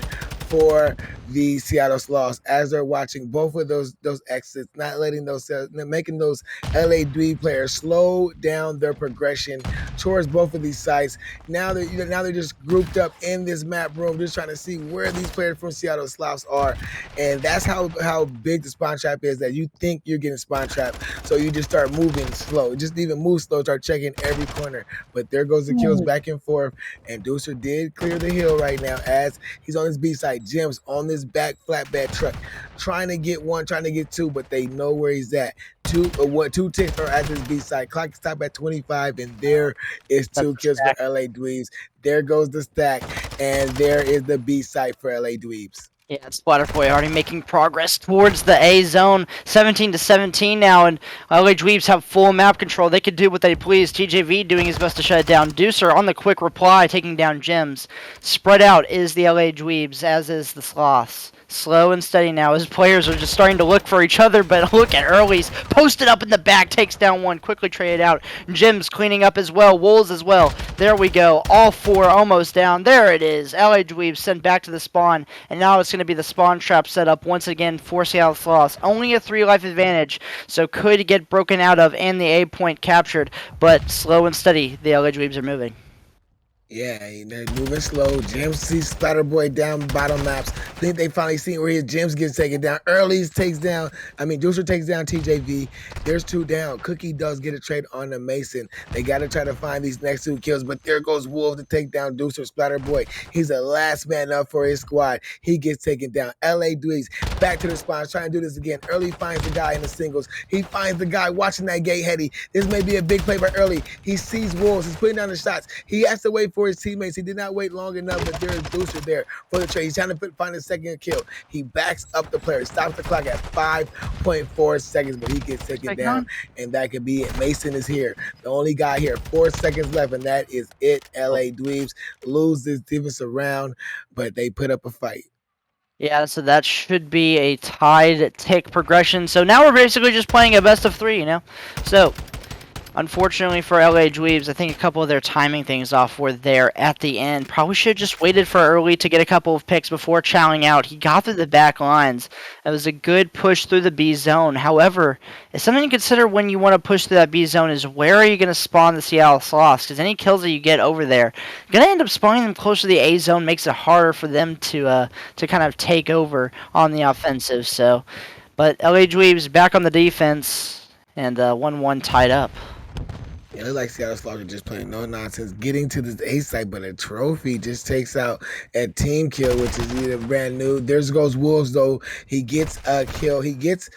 for the Seattle Sloths as they're watching both of those exits, not letting making those LA Dweeb players slow down their progression towards both of these sites. Now they're just grouped up in this map room, just trying to see where these players from Seattle Sloths are, and that's how big the spawn trap is, that you think you're getting spawn trapped, so you just start moving slow. Just even move slow, start checking every corner. But there goes the kills back and forth, and Deucer did clear the hill right now as he's on his B side. Gems on this back flatbed truck, trying to get 1, trying to get 2, but they know where he's at. 2 ticks are at this B side. Clock is stopped at 25, and there is 2 kills for LA Dweebs. There goes the stack, and there is the B side for LA Dweebs. Yeah, Splatter Boy already making progress towards the A zone, 17-17 now, and LA Dweebs have full map control. They can do what they please. TJV doing his best to shut it down. Deucer on the quick reply, taking down Gems. Spread out is the LA Dweebs, as is the Sloths. Slow and steady now as players are just starting to look for each other, but look at Early's posted up in the back, takes down 1, quickly traded out. Gems cleaning up as well, Wolves as well. There we go, all 4 almost down. There it is, LA Dweebs sent back to the spawn, and now it's going to be the spawn trap set up once again for Seattle Sloths. Only a 3 life advantage, so could get broken out of and the A point captured, but slow and steady, the LA Dweebs are moving. Yeah, they're moving slow. James sees Splatter Boy down bottom maps. Think they finally seen where his James gets taken down. Early takes down. Deucer takes down TJV. There's 2 down. Cookie does get a trade on the Mason. They got to try to find these next 2 kills, but there goes Wolf to take down Deucer. Splatter Boy. He's the last man up for his squad. He gets taken down. LA Dweebs back to the spawns, trying to do this again. Early finds the guy in the singles. He finds the guy watching that gate heady. This may be a big play by Early. He sees Wolves. He's putting down the shots. He has to wait for his teammates. He did not wait long enough, but there is Deucer there for the trade. He's trying to find his second kill. He backs up the player. He stops the clock at 5.4 seconds, but he gets taken down, and that could be it. Mason is here. The only guy here. 4 seconds left, and that is it. LA Dweebs lose this defensive round, but they put up a fight. Yeah, so that should be a tied tick progression. So now we're basically just playing a best of 3, you know? So, unfortunately for LA Dweebs, I think a couple of their timing things off were there at the end. Probably should have just waited for Early to get a couple of picks before chowing out. He got through the back lines. It was a good push through the B zone. However, it's something to consider when you want to push through that B zone is where are you going to spawn the Seattle Sloths? Because any kills that you get over there, you're going to end up spawning them close to the A zone. Makes it harder for them to kind of take over on the offensive. So, but LA Dweebs back on the defense and 1-1 tied up. It looks like Seattle Sloths are just playing no nonsense, getting to this A site, but a trophy just takes out a team kill, which is either brand new. There goes Wolves though. He gets a kill. He gets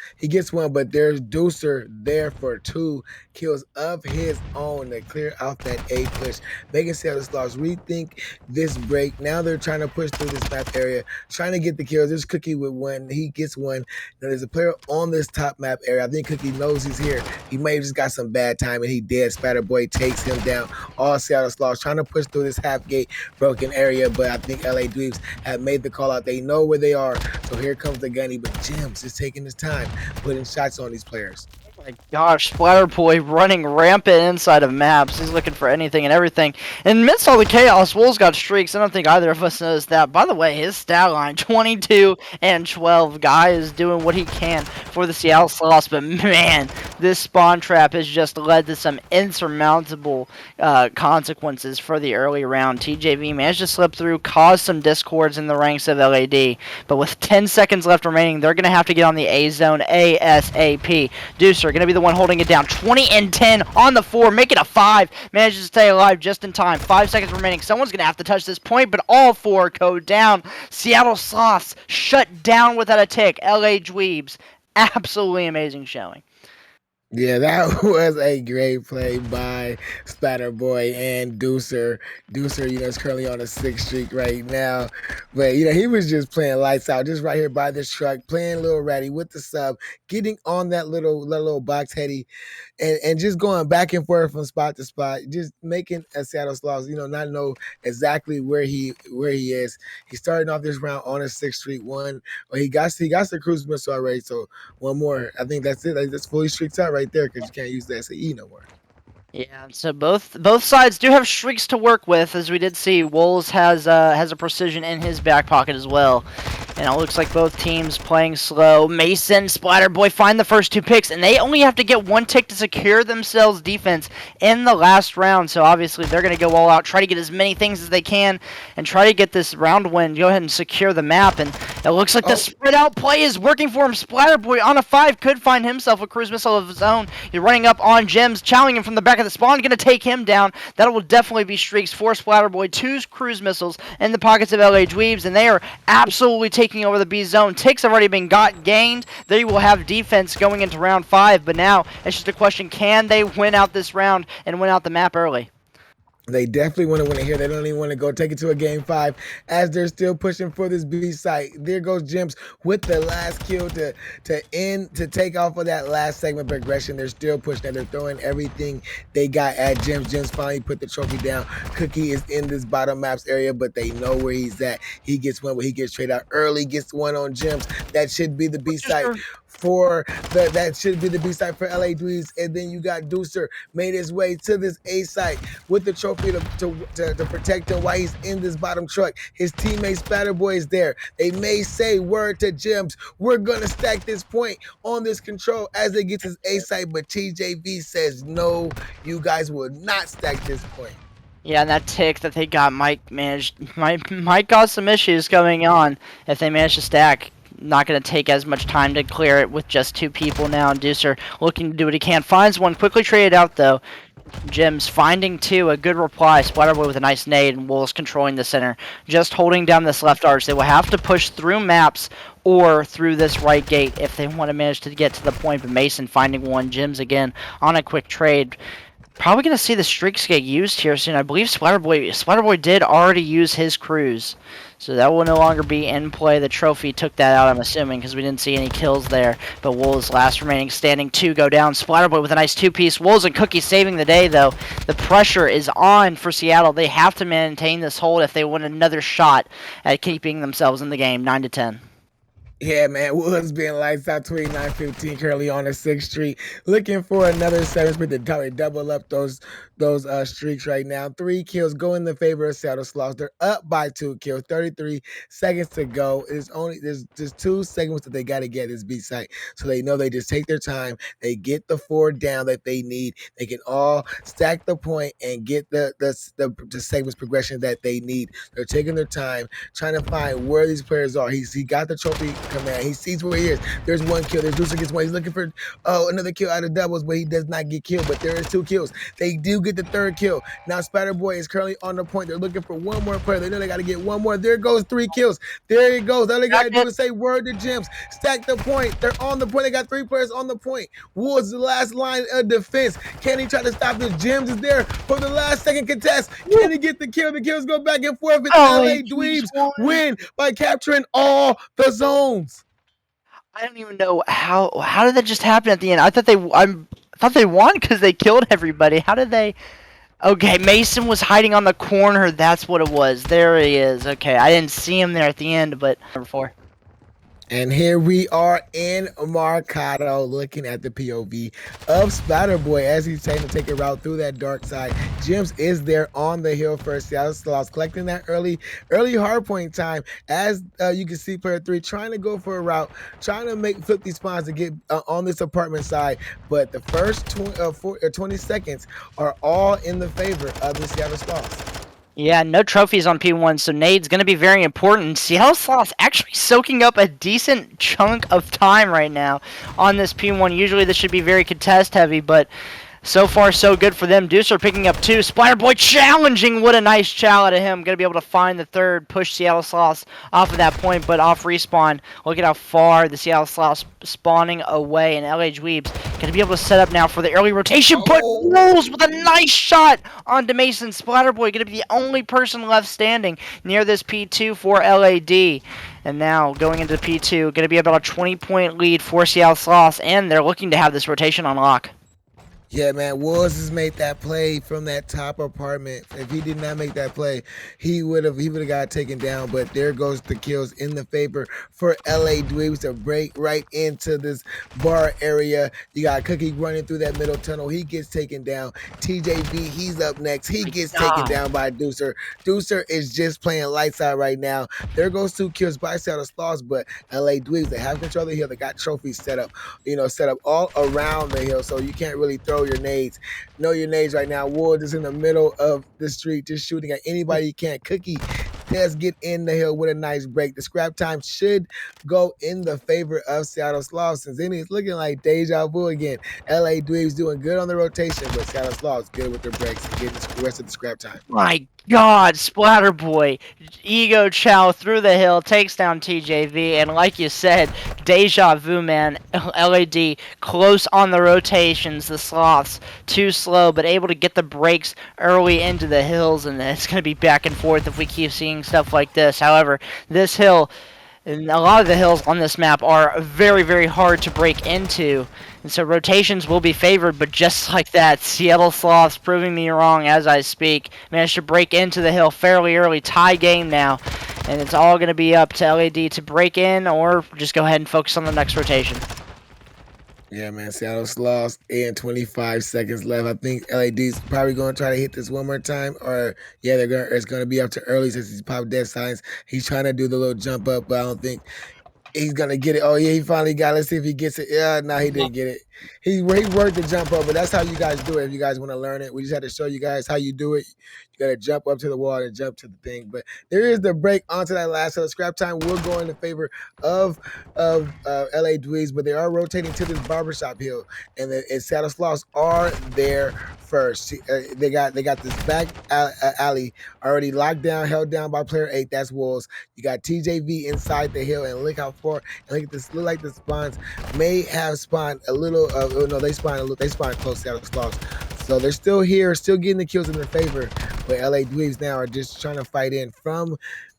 one, but there's Deucer there for 2 kills of his own to clear out that A push, making Seattle Sloths rethink this break. Now they're trying to push through this map area, trying to get the kills. There's Cookie with 1. He gets 1. Now there's a player on this top map area. I think Cookie knows he's here. He may have just got some bad time and he dead. Splatter Boy takes him down. All Seattle Sloths trying to push through this half gate broken area, but I think LA Dweebs have made the call out. They know where they are. So here comes the gunny, but Jims is taking his time, putting shots on these players. My gosh, Splatter Boy running rampant inside of maps. He's looking for anything and everything. And amidst all the chaos, Wolves got streaks. I don't think either of us noticed that. By the way, his stat line, 22 and 12. Guy is doing what he can for the Seattle Sloths. But man, this spawn trap has just led to some insurmountable consequences for the early round. TJV managed to slip through, cause some discords in the ranks of LAD. But with 10 seconds left remaining, they're going to have to get on the A zone ASAP. Deucer going to be the one holding it down. 20 and 10 on the 4, make it a 5. Manages to stay alive just in time. 5 seconds remaining. Someone's going to have to touch this point, but all 4 go down. Seattle Sloths shut down without a tick. LA Dweebs, absolutely amazing showing. Yeah, that was a great play by Splatter Boy and Deucer. Deucer, is currently on a 6th streak right now. But, he was just playing lights out, just right here by this truck, playing Lil Ratty with the sub, getting on that little box heady, and just going back and forth from spot to spot, just making a Seattle Sloths, not know exactly where he is. He's starting off this round on a 6th streak one. Well, he got the cruise missile already, so one more. I think that's it. That's fully streaked out right there because you can't use the SAE no more. Yeah, so both sides do have streaks to work with, as we did see. Wolves has a precision in his back pocket as well. And it looks like both teams playing slow. Mason, Splatter Boy find the first 2 picks, and they only have to get 1 tick to secure themselves defense in the last round. So obviously they're going to go all out, try to get as many things as they can, and try to get this round win. Go ahead and secure the map. And it looks like the spread out play is working for him. Splatter Boy on a 5 could find himself a cruise missile of his own. He's running up on Gems, challenging him from the back of the spawn, going to take him down. That will definitely be streaks for Splatter Boy. 2 cruise missiles in the pockets of LA Dweebs, and they are absolutely taking over the B zone. Ticks have already been gained. They will have defense going into round 5, but now it's just a question, can they win out this round and win out the map early? They definitely want to win it here. They don't even want to go take it to a game 5 as they're still pushing for this B site. There goes Jims with the last kill to take off of that last segment progression. They're still pushing. They're throwing everything they got at Jims. Jims finally put the trophy down. Cookie is in this bottom maps area, but they know where he's at. He gets one, but he gets straight out early. Gets one on Jims. That should be the B site for that should be the B site for LA Dweebs. And then you got Deucer made his way to this A site with the trophy to protect him while he's in this bottom truck. His teammate Splatter Boy is there. They may say word to Jims, we're gonna stack this point on this control as they get to his A site, but TJV says no, you guys will not stack this point. Yeah, and that tick that they got might cause some issues going on if they manage to stack. Not going to take as much time to clear it with just two people now. And Deucer looking to do what he can. Finds one, quickly traded out though. Jim's finding two, a good reply. Splatterboy with a nice nade, and Wolves controlling the center. Just holding down this left arch. They will have to push through maps or through this right gate if they want to manage to get to the point. But Mason finding one. Jim's again on a quick trade. Probably going to see the streaks get used here soon. I believe Splatterboy did already use his cruise. So that will no longer be in play. The trophy took that out, I'm assuming, because we didn't see any kills there. But Wolves last remaining standing two go down. Splatterboy with a nice two-piece. Wolves and Cookie saving the day, though. The pressure is on for Seattle. They have to maintain this hold if they want another shot at keeping themselves in the game, 9-10. Yeah, man, Woods being lights out 29-15 currently on the 6th Street. Looking for another 7th Street to double up those streaks right now. 3 kills go in the favor of Seattle Sloths. They're up by 2 kills, 33 seconds to go. There's just 2 segments that they got to get this B site. So they know they just take their time. They get the 4 down that they need. They can all stack the point and get the segments progression that they need. They're taking their time, trying to find where these players are. He got the trophy command. He sees where he is. There's 1 kill. There's Deucer gets 1. He's looking for another kill out of doubles, but he does not get killed. But there is 2 kills. They do get the 3rd kill. Now Splatterboy is currently on the point. They're looking for 1 more player. They know they got to get 1 more. There goes 3 kills. There it goes. All they got to do is say word to Gems. Stack the point. They're on the point. They got 3 players on the point. Woods the last line of defense. Can he try to stop this? Gems is there for the last second contest. Can he get the kill? The kills go back and forth. And LA Dweebs win by capturing all the zones. I don't even know how did that just happen at the end. I thought they won because they killed everybody. How did they? Okay, Mason was hiding on the corner. That's what it was. There he is. Okay, I didn't see him there at the end, but number 4. And here we are in Mercado looking at the POV of Splatterboy as he's trying to take a route through that dark side. Gems is there on the hill for Seattle Sloths, collecting that early hardpoint time. As you can see, player 3 trying to go for a route, trying to flip these spawns to get on this apartment side. But the first 20 seconds are all in the favor of the Seattle Sloths. Yeah, no trophies on P1, so nade's going to be very important. Seattle Sloths actually soaking up a decent chunk of time right now on this P1. Usually this should be very contest heavy, but so far so good for them. Deucer picking up 2. Splatterboy challenging. What a nice chow out of him. Going to be able to find the 3rd, push Seattle Sloths off of that point, but off respawn. Look at how far the Seattle Sloths spawning away, and LA Dweebs going to be able to set up now for the early rotation, but rolls with a nice shot onto Mason. Splatterboy going to be the only person left standing near this P2 for LAD. And now going into P2, going to be about a 20-point lead for Seattle Sloths, and they're looking to have this rotation on lock. Yeah, man, Woods has made that play from that top apartment. If he did not make that play, he would have got taken down. But there goes the kills in the favor for LA Dweebs to break right into this bar area. You got Cookie running through that middle tunnel. He gets taken down. TJB, he's up next. He gets taken down by Deucer. Deucer is just playing lights out right now. There goes 2 kills by Seattle Sloths, but LA Dweebs, they have control of the hill. They got trophies set up all around the hill, so you can't really throw your nades. Know your nades right now. Woods is in the middle of the street just shooting at anybody he can. Cookie does get in the hill with a nice break. The scrap time should go in the favor of Seattle Sloths, since then it's looking like deja vu again. LA Dweebs doing good on the rotation, but Seattle Sloths good with their breaks and getting the rest of the scrap time. My God, Splatterboy, ego chow through the hill, takes down TJV, and like you said, deja vu, man. LAD close on the rotations. The Sloths too slow, but able to get the breaks early into the hills, and it's going to be back and forth if we keep seeing stuff like this. However, this hill, and a lot of the hills on this map are very, very hard to break into. And so rotations will be favored, but just like that, Seattle Sloths proving me wrong as I speak. Managed to break into the hill fairly early. Tie game now. And it's all going to be up to LAD to break in or just go ahead and focus on the next rotation. Yeah, man, Seattle Sloths and 25 seconds left. I think LAD's probably going to try to hit this one more time, or yeah, it's going to be up to early since he's popped dead signs. He's trying to do the little jump up, but I don't think He's gonna get it. Oh yeah, he finally got it. Let's see if he gets it. Yeah, no, he didn't get it. He worked the jump up, but that's how you guys do it. If you guys want to learn it, we just had to show you guys how you do it. You gotta jump up to the wall and jump to the thing. But there is the break onto that last. So the scrap time will go in the favor of LA Dweebs, but they are rotating to this barbershop hill, and the Seattle Sloths are there first. They got this back alley already locked down, held down by player 8. That's Wolves. You got TJV inside the hill, and look how far. And look at this. Look like the spawns may have spawned a little. No, they spawned a little. They spawned close to Seattle Sloths. So they're still here, still getting the kills in their favor. But LA Dweebs now are just trying to fight in from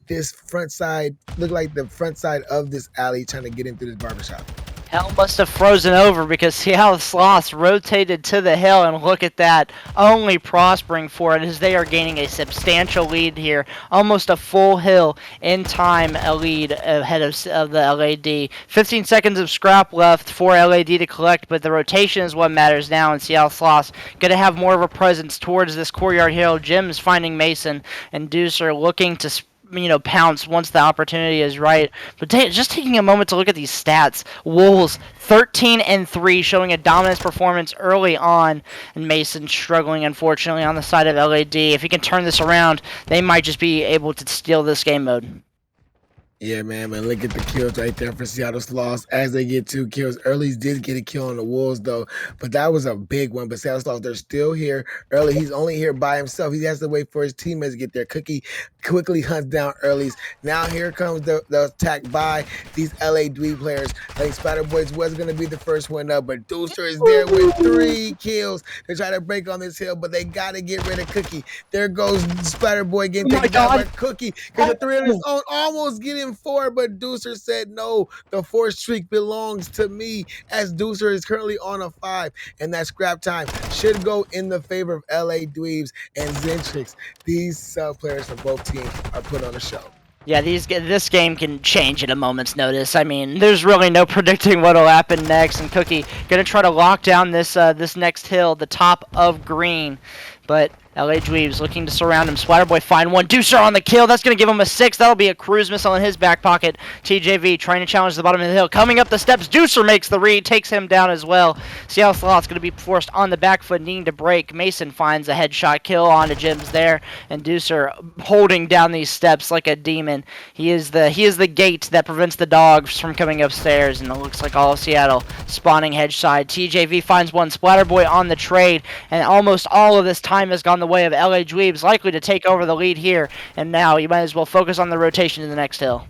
this front side. Look like the front side of this alley, trying to get in through this barbershop. Hell must have frozen over because Seattle Sloths rotated to the hill, and look at that, only prospering for it as they are gaining a substantial lead here, almost a full hill in time, a lead ahead of the LAD. 15 seconds of scrap left for LAD to collect, but the rotation is what matters now, and Seattle Sloths going to have more of a presence towards this courtyard hill. Jim's finding Mason, and Deucer looking to pounce once the opportunity is right. But just taking a moment to look at these stats, Wolves 13-3, showing a dominance performance early on, and Mason struggling unfortunately on the side of LAD. If he can turn this around, they might just be able to steal this game mode. Yeah, man, look at the kills right there for Seattle Sloths as they get 2 kills. Early's did get a kill on the Wolves, though, but that was a big one. But Seattle Sloths, they're still here. Early, he's only here by himself. He has to wait for his teammates to get there. Cookie quickly hunts down Early's. Now here comes the attack by these LA Dweeb players. I think Spider Boys was going to be the first one up, but Deucer is there with 3 kills. They try to break on this hill, but they got to get rid of Cookie. There goes Spider Boy getting taken down by Cookie because the 3 on his own almost getting 4, but Deucer said no. The 4 streak belongs to me, as Deucer is currently on a 5, and that scrap time should go in the favor of LA Dweebs and Zentrix. These sub players from both teams are put on a show. Yeah, this game can change at a moment's notice. I mean, there's really no predicting what'll happen next, and Cookie gonna try to lock down this next hill, the top of green, but LA Dweebs looking to surround him. Splatterboy find one. Deucer on the kill. That's going to give him a 6. That'll be a cruise missile in his back pocket. TJV trying to challenge the bottom of the hill. Coming up the steps. Deucer makes the read. Takes him down as well. Seattle Sloths going to be forced on the back foot, needing to break. Mason finds a headshot kill onto Jim's there. And Deucer holding down these steps like a demon. He is the gate that prevents the dogs from coming upstairs. And it looks like all of Seattle spawning hedge side. TJV finds one. Splatterboy on the trade. And almost all of this time has gone the way of LA Dweebs, likely to take over the lead here, and now you might as well focus on the rotation in the next hill.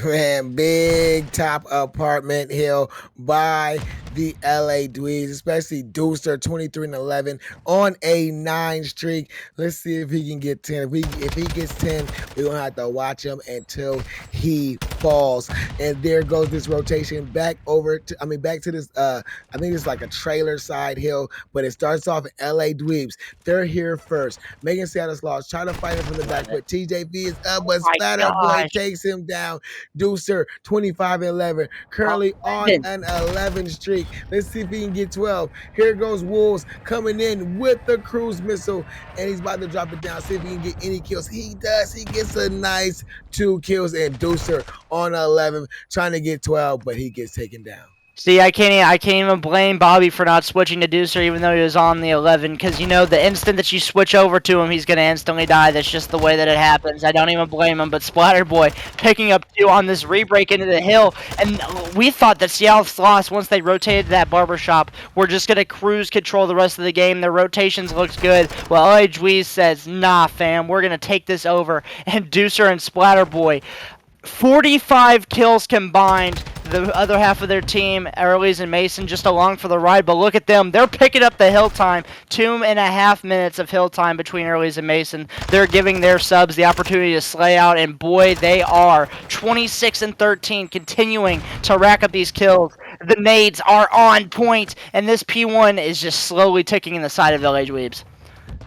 Man, big top apartment hill by the LA Dweebs, especially Deucer, 23-11 on a 9 streak. Let's see if he can get 10. If he gets 10, we're going to have to watch him until he falls. And there goes this rotation back to this, I think it's like a trailer side hill, but it starts off in LA Dweebs. They're here first. Megan Seattle Sloths try to fight him from the back, but TJV is up, but Splatterboy takes him down. Deucer 25-11, currently on an 11 streak. Let's see if he can get 12. Here goes Wolves coming in with the cruise missile, and he's about to drop it down. See if he can get any kills. He does. He gets a nice 2 kills, and Deucer on 11 trying to get 12, but he gets taken down. See, I can't even blame Bobby for not switching to Deucer even though he was on the 11, because the instant that you switch over to him, he's going to instantly die. That's just the way that it happens. I don't even blame him, but Splatterboy picking up 2 on this re-break into the hill, and we thought that Seattle Sloths, once they rotated that barbershop, were just going to cruise control the rest of the game. Their rotations looked good. Well, LA Dweebs says, nah, fam, we're going to take this over, and Deucer and Splatterboy, 45 kills combined. The other half of their team, Earlys and Mason, just along for the ride. But look at them. They're picking up the hill time. 2.5 minutes of hill time between Earlys and Mason. They're giving their subs the opportunity to slay out. And boy, they are. 26-13, continuing to rack up these kills. The nades are on point. And this P1 is just slowly ticking in the side of LA Dweebs.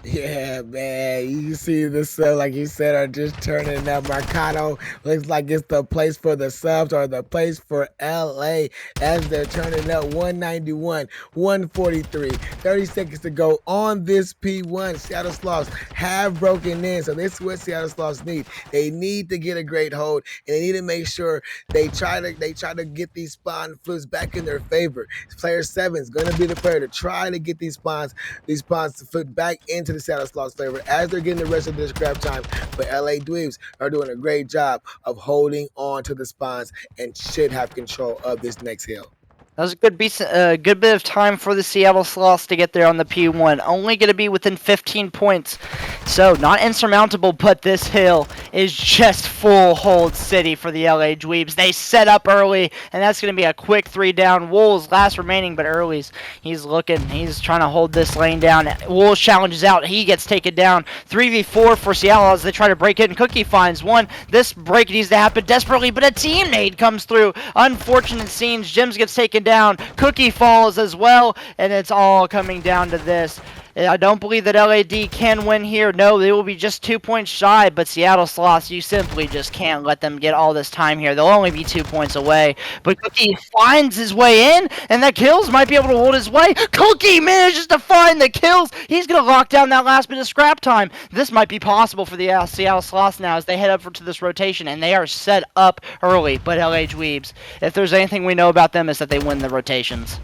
Yeah, man. You see the sub, like you said, are just turning up. Mercado looks like it's the place for the subs or the place for LA as they're turning up 191, 143. 30 seconds to go on this P1. Seattle Sloths have broken in. So this is what Seattle Sloths need. They need to get a great hold and they need to make sure they try to get these spawn flips back in their favor. Player 7 is going to be the player to try to get these spawns to flip back into the Seattle Sloths' favor as they're getting the rest of this scrap time. But LA Dweebs are doing a great job of holding on to the spawns and should have control of this next hill. That was a good bit of time for the Seattle Sloths to get there on the P1. Only going to be within 15 points. So, not insurmountable, but this hill is just full hold city for the LA Dweebs. They set up early, and that's going to be a quick 3 down. Wool's last remaining, but Early's, he's trying to hold this lane down. Wool's challenges out. He gets taken down. 3v4 for Seattle as they try to break in. Cookie finds one. This break needs to happen desperately, but a teammate comes through. Unfortunate scenes. Jims gets taken down. Cookie falls as well, and it's all coming down to this. I don't believe that LAD can win here. No, they will be just 2 points shy, but Seattle Sloths, you simply just can't let them get all this time here. They'll only be 2 points away. But Cookie finds his way in, and the kills might be able to hold his way. Cookie manages to find the kills. He's going to lock down that last bit of scrap time. This might be possible for the Seattle Sloths now as they head up to this rotation, and they are set up early. But LA Dweebs, if there's anything we know about them, is that they win the rotations.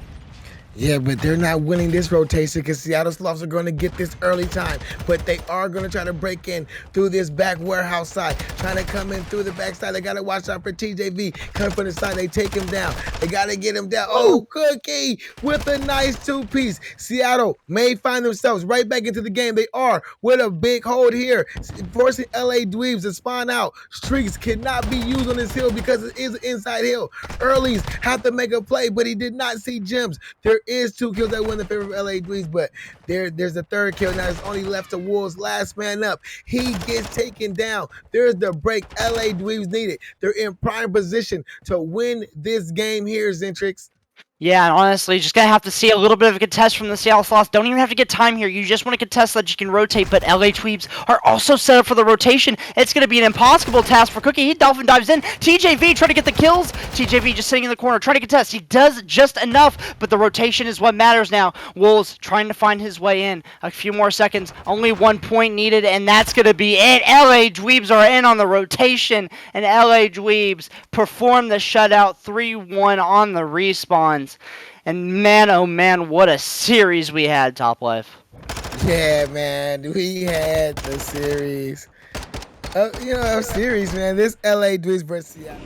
Yeah, but they're not winning this rotation because Seattle Sloths are going to get this early time. But they are going to try to break in through this back warehouse side, trying to come in through the backside. They got to watch out for TJV coming from the side. They take him down. They got to get him down. Oh, Cookie with a nice 2-piece. Seattle may find themselves right back into the game. They are with a big hold here, forcing LA Dweebs to spawn out. Streaks cannot be used on this hill because it is an inside hill. Earlys have to make a play, but he did not see Gems. There is 2 kills that win in favor of LA Dweebs, but there's a 3rd kill. Now it's only left to Wolves. Last man up. He gets taken down. There's the break LA Dweebs needed. They're in prime position to win this game here, Zentrix. Yeah, and honestly, just gonna have to see a little bit of a contest from the Seattle Sloths. Don't even have to get time here. You just want to contest so that you can rotate, but LA Dweebs are also set up for the rotation. It's gonna be an impossible task for Cookie. He dolphin dives in. TJV trying to get the kills. TJV just sitting in the corner, trying to contest. He does just enough, but the rotation is what matters now. Wolves trying to find his way in. A few more seconds. Only 1 point needed, and that's gonna be it. LA Dweebs are in on the rotation, and LA Dweebs perform the shutout 3-1 on the respawns. And man, oh man, what a series we had, Top Life. Yeah, man, we had the series. A series, man. This LA Dweebs versus Seattle.